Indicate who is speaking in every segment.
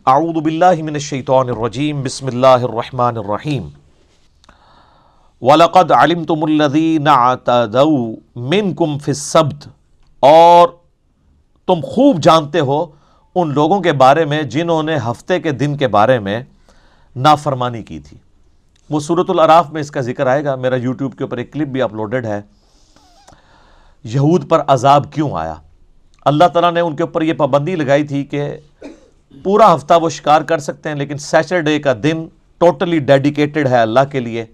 Speaker 1: اعوذ باللہ من الشیطان الرجیم بسم اللہ الرحمن الرحیم وَلَقَدْ عَلِمْتُمُ الَّذِينَ اعْتَدَوْا مِنْكُمْ فِي السَّبْتِ، اور تم خوب جانتے ہو ان لوگوں کے بارے میں جنہوں نے ہفتے کے دن کے بارے میں نافرمانی کی تھی۔ وہ سورۃ الاعراف میں اس کا ذکر آئے گا، میرا یوٹیوب کے اوپر ایک کلپ بھی اپلوڈڈ ہے۔ یہود پر عذاب کیوں آیا؟ اللہ تعالیٰ نے ان کے اوپر یہ پابندی لگائی تھی کہ پورا ہفتہ وہ شکار کر سکتے ہیں، لیکن سیٹرڈے کا دن ٹوٹلی ڈیڈیکیٹڈ ہے اللہ کے لیے،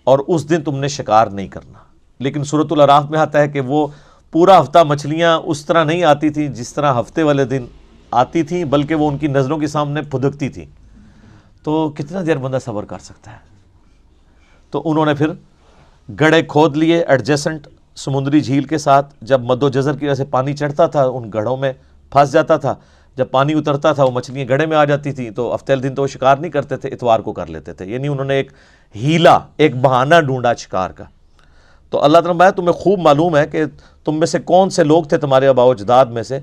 Speaker 1: اور اس دن تم نے شکار نہیں کرنا۔ لیکن سورۃ الاعراف میں آتا ہے کہ وہ پورا ہفتہ مچھلیاں اس طرح نہیں آتی تھیں جس طرح ہفتے والے دن آتی تھیں، بلکہ وہ ان کی نظروں کے سامنے پھدکتی تھیں۔ تو کتنا دیر بندہ صبر کر سکتا ہے؟ تو انہوں نے پھر گڑھے کھود لیے ایڈجسنٹ سمندری جھیل کے ساتھ۔ جب مد و جزر کی وجہ سے پانی چڑھتا تھا ان گڑھوں میں پھنس جاتا تھا، جب پانی اترتا تھا وہ مچھلیاں گڑھے میں آ جاتی تھیں، تو ہفتے دن تو وہ شکار نہیں کرتے تھے، اتوار کو کر لیتے تھے۔ یعنی انہوں نے ایک ہیلا، ایک بہانہ ڈھونڈا شکار کا۔ تو اللہ تعالیٰ نے تمہیں خوب معلوم ہے کہ تم میں سے کون سے لوگ تھے، تمہارے آباء و اجداد میں سے،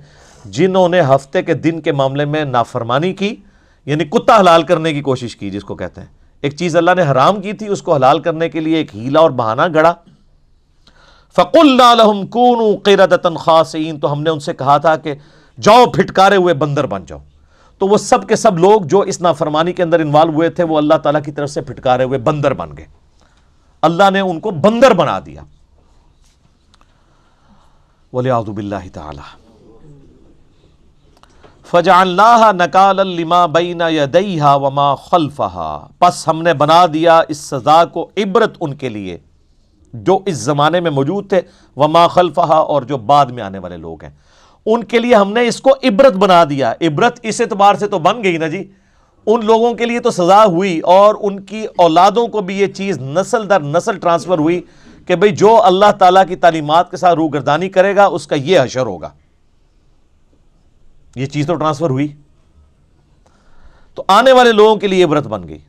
Speaker 1: جنہوں نے ہفتے کے دن کے معاملے میں نافرمانی کی، یعنی کتا حلال کرنے کی کوشش کی، جس کو کہتے ہیں ایک چیز اللہ نے حرام کی تھی اس کو حلال کرنے کے لیے ایک ہیلا اور بہانہ گڑا۔ فَقُلْنَا لَهُمْ كُونُوا قِرَدَةً خَاسِئِينَ، تو ہم نے ان سے کہا تھا کہ جاؤ پھٹکارے ہوئے بندر بن جاؤ۔ تو وہ سب کے سب لوگ جو اس نافرمانی کے اندر انوالو ہوئے تھے وہ اللہ تعالیٰ کی طرف سے پھٹکارے ہوئے بندر بن گئے، اللہ نے ان کو بندر بنا دیا۔ وَلِعَوْذُ بِاللَّهِ تَعَالَى فَجَعَلْنَاهَا نَكَالًا لِمَا بَيْنَ يَدَيْهَا وَمَا خَلْفَهَا، پس ہم نے بنا دیا اس سزا کو عبرت ان کے لیے جو اس زمانے میں موجود تھے، وَمَا خَلْفَهَا، اور جو بعد میں آنے والے لوگ ہیں ان کے لیے ہم نے اس کو عبرت بنا دیا۔ عبرت اس اعتبار سے تو بن گئی نا جی، ان لوگوں کے لیے تو سزا ہوئی اور ان کی اولادوں کو بھی یہ چیز نسل در نسل ٹرانسفر ہوئی کہ بھئی جو اللہ تعالیٰ کی تعلیمات کے ساتھ روگردانی کرے گا اس کا یہ حشر ہوگا۔ یہ چیز تو ٹرانسفر ہوئی، تو آنے والے لوگوں کے لیے عبرت بن گئی۔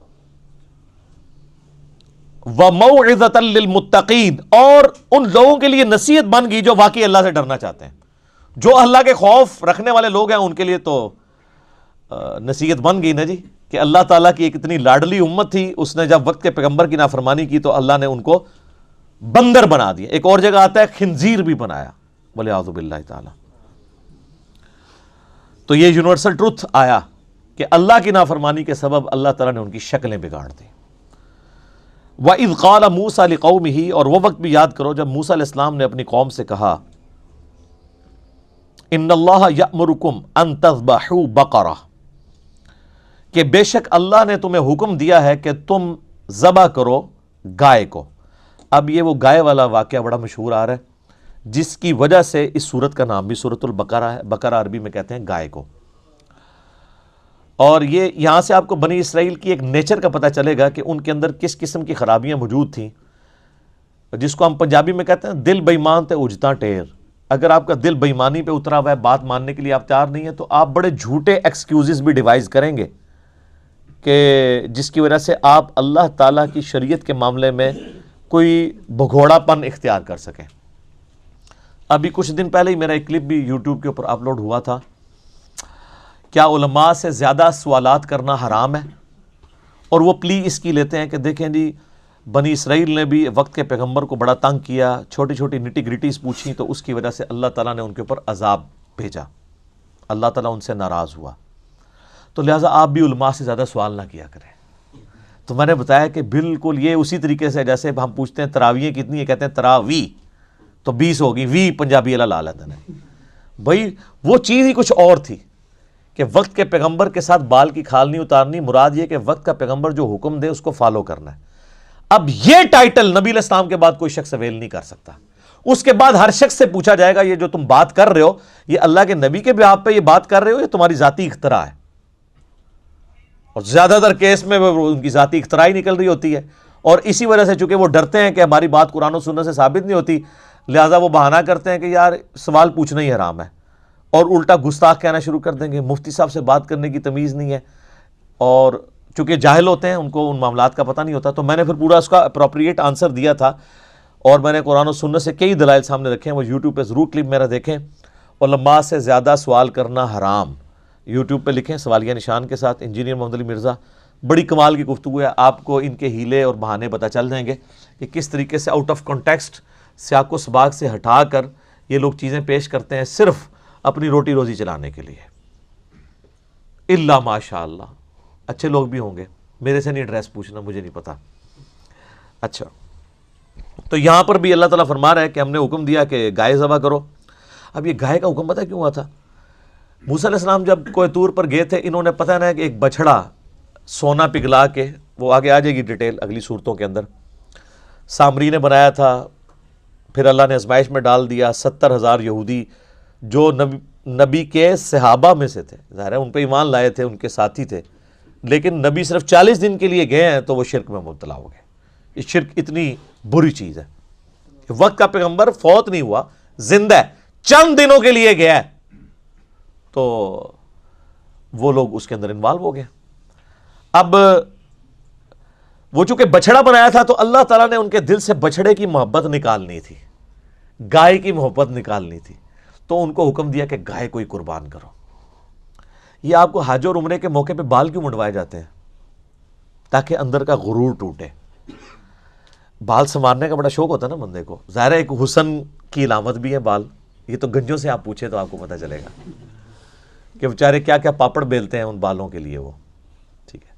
Speaker 1: وَمَوْعِظَةً لِّلْمُتَّقِينَ، اور ان لوگوں کے لیے نصیحت بن گئی جو واقعی اللہ سے ڈرنا چاہتے ہیں۔ جو اللہ کے خوف رکھنے والے لوگ ہیں ان کے لیے تو نصیحت بن گئی نا جی، کہ اللہ تعالیٰ کی ایک اتنی لاڈلی امت تھی، اس نے جب وقت کے پیغمبر کی نافرمانی کی تو اللہ نے ان کو بندر بنا دیا۔ ایک اور جگہ آتا ہے خنزیر بھی بنایا، وَلِعَوْذُ بِاللَّهِ تَعَالَى۔ تو یہ یونیورسل ٹروتھ آیا کہ اللہ کی نافرمانی کے سبب اللہ تعالیٰ نے ان کی شکلیں بگاڑ دی۔ وَإِذْ قَالَ مُوسَىٰ لِقَوْمِهِ، اور وہ وقت بھی یاد کرو جب موسیٰ علیہ السلام نے اپنی قوم سے کہا، ان اللہ یأمرکم ان تذبحوا بقرہ، کہ بے شک اللہ نے تمہیں حکم دیا ہے کہ تم ذبح کرو گائے کو۔ اب یہ وہ گائے والا واقعہ بڑا مشہور آ رہا ہے جس کی وجہ سے اس سورت کا نام بھی سورۃ البقرہ ہے۔ بقرہ عربی میں کہتے ہیں گائے کو، اور یہ یہاں سے آپ کو بنی اسرائیل کی ایک نیچر کا پتہ چلے گا کہ ان کے اندر کس قسم کی خرابیاں موجود تھیں، جس کو ہم پنجابی میں کہتے ہیں دل بے ایمان تے اجتا ٹیر۔ اگر آپ کا دل بے ایمانی پہ اترا ہوا ہے، بات ماننے کے لیے آپ تیار نہیں ہیں، تو آپ بڑے جھوٹے ایکسکیوزز بھی ڈیوائز کریں گے کہ جس کی وجہ سے آپ اللہ تعالیٰ کی شریعت کے معاملے میں کوئی بھگوڑا پن اختیار کر سکیں۔ ابھی کچھ دن پہلے ہی میرا ایک کلپ بھی یوٹیوب کے اوپر اپلوڈ ہوا تھا، کیا علماء سے زیادہ سوالات کرنا حرام ہے؟ اور وہ پلی اس کی لیتے ہیں کہ دیکھیں جی بنی اسرائیل نے بھی وقت کے پیغمبر کو بڑا تنگ کیا، چھوٹی چھوٹی نٹی گریٹیز پوچھیں تو اس کی وجہ سے اللہ تعالیٰ نے ان کے اوپر عذاب بھیجا، اللہ تعالیٰ ان سے ناراض ہوا، تو لہٰذا آپ بھی علماء سے زیادہ سوال نہ کیا کریں۔ تو میں نے بتایا کہ بالکل یہ اسی طریقے سے جیسے ہم پوچھتے ہیں تراویح کتنی ہے، کہتے ہیں تراوی تو 20 ہوگی، وی پنجابی والا لا لیتے ہیں۔ بھائی وہ چیز ہی کچھ اور تھی کہ وقت کے پیغمبر کے ساتھ بال کی کھال نہیں اتارنی، مراد یہ کہ وقت کا پیغمبر جو حکم دے اس کو فالو کرنا ہے۔ اب یہ ٹائٹل نبی علیہ السلام کے بعد کوئی شخص اویل نہیں کر سکتا۔ اس کے بعد ہر شخص سے پوچھا جائے گا یہ جو تم بات کر رہے ہو یہ اللہ کے نبی کے بیہاف پہ یہ بات کر رہے ہو، یہ تمہاری ذاتی اختراع ہے، اور زیادہ تر کیس میں ان کی ذاتی اختراع ہی نکل رہی ہوتی ہے۔ اور اسی وجہ سے چونکہ وہ ڈرتے ہیں کہ ہماری بات قرآن و سنت سے ثابت نہیں ہوتی، لہٰذا وہ بہانہ کرتے ہیں کہ یار سوال پوچھنا ہی حرام ہے، اور الٹا گستاخ کہنا شروع کر دیں گے، مفتی صاحب سے بات کرنے کی تمیز نہیں ہے، اور چونکہ جاہل ہوتے ہیں ان کو ان معاملات کا پتہ نہیں ہوتا۔ تو میں نے پھر پورا اس کا اپروپریٹ آنسر دیا تھا، اور میں نے قرآن و سنت سے کئی دلائل سامنے رکھے ہیں، وہ یوٹیوب پہ ضرور کلپ میرا دیکھیں۔ علماء سے زیادہ سوال کرنا حرام، یوٹیوب پہ لکھیں سوالیہ نشان کے ساتھ، انجینئر محمد علی مرزا، بڑی کمال کی گفتگو ہے، آپ کو ان کے ہیلے اور بہانے پتہ چل جائیں گے کہ کس طریقے سے آؤٹ آف کانٹیکسٹ، سیاق و سباق سے ہٹا کر یہ لوگ چیزیں پیش کرتے ہیں صرف اپنی روٹی روزی چلانے کے لیے۔ الا ماشاء اللہ، اچھے لوگ بھی ہوں گے، میرے سے نہیں ایڈریس پوچھنا، مجھے نہیں پتا۔ اچھا، تو یہاں پر بھی اللہ تعالیٰ فرما رہا ہے کہ ہم نے حکم دیا کہ گائے ذبح کرو۔ اب یہ گائے کا حکم پتہ کیوں ہوا تھا؟ موسیٰ علیہ السلام جب کوہ طور پر گئے تھے، انہوں نے پتہ نہ کہ ایک بچھڑا سونا پگھلا کے، وہ آگے آ جائے گی ڈیٹیل اگلی صورتوں کے اندر، سامری نے بنایا تھا، پھر اللہ نے آزمائش میں ڈال دیا۔ 70,000 یہودی جو نبی کے صحابہ میں سے تھے، ظاہر ہے ان پہ ایمان لائے تھے، ان کے ساتھی تھے، لیکن نبی صرف 40 دن کے لیے گئے ہیں تو وہ شرک میں مبتلا ہو گئے۔ یہ شرک اتنی بری چیز ہے، وقت کا پیغمبر فوت نہیں ہوا، زندہ ہے، چند دنوں کے لیے گیا ہے، تو وہ لوگ اس کے اندر انوالو ہو گئے۔ اب وہ چونکہ بچڑا بنایا تھا تو اللہ تعالیٰ نے ان کے دل سے بچڑے کی محبت نکالنی تھی، گائے کی محبت نکالنی تھی، تو ان کو حکم دیا کہ گائے کو ہی قربان کرو۔ یہ آپ کو حج اور عمرے کے موقع پہ بال کیوں منڈوائے جاتے ہیں؟ تاکہ اندر کا غرور ٹوٹے۔ بال سنوارنے کا بڑا شوق ہوتا ہے نا بندے کو، ظاہر ہے ایک حسن کی علامت بھی ہے بال، یہ تو گنجوں سے آپ پوچھیں تو آپ کو پتہ چلے گا کہ بیچارے کیا کیا پاپڑ بیلتے ہیں ان بالوں کے لیے وہ، ٹھیک ہے۔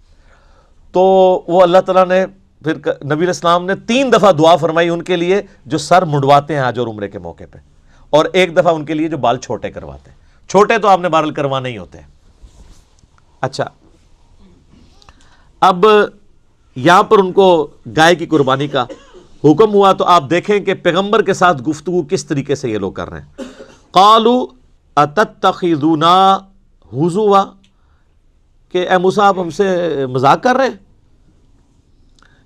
Speaker 1: تو وہ اللہ تعالیٰ نے پھر نبی علیہ السلام نے 3 دفعہ دعا فرمائی ان کے لیے جو سر منڈواتے ہیں حج اور عمرے کے موقع پہ، اور 1 دفعہ ان کے لیے جو بال چھوٹے کرواتے ہیں۔ چھوٹے تو آپ نے بہرحال کروانے ہی ہوتے ہیں۔ اچھا، اب یہاں پر ان کو گائے کی قربانی کا حکم ہوا، تو آپ دیکھیں کہ پیغمبر کے ساتھ گفتگو کس طریقے سے یہ لوگ کر رہے ہیں۔ قالوا اتتخذونا ہزوا، کہ اے موسیٰ آپ ہم سے مذاق کر رہے ہیں،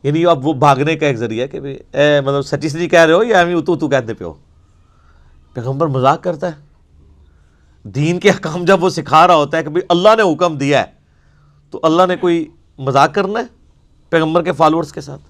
Speaker 1: یعنی اب وہ بھاگنے کا ایک ذریعہ ہے کہ اے مطلب سچی سچی کہہ رہے ہو یا ہمیں تو کہتے پہ ہو؟ پیغمبر مذاق کرتا ہے؟ دین کے احکام جب وہ سکھا رہا ہوتا ہے کہ اللہ نے حکم دیا ہے، تو اللہ نے کوئی مذاق کرنا ہے پیغمبر کے فالوورز کے ساتھ؟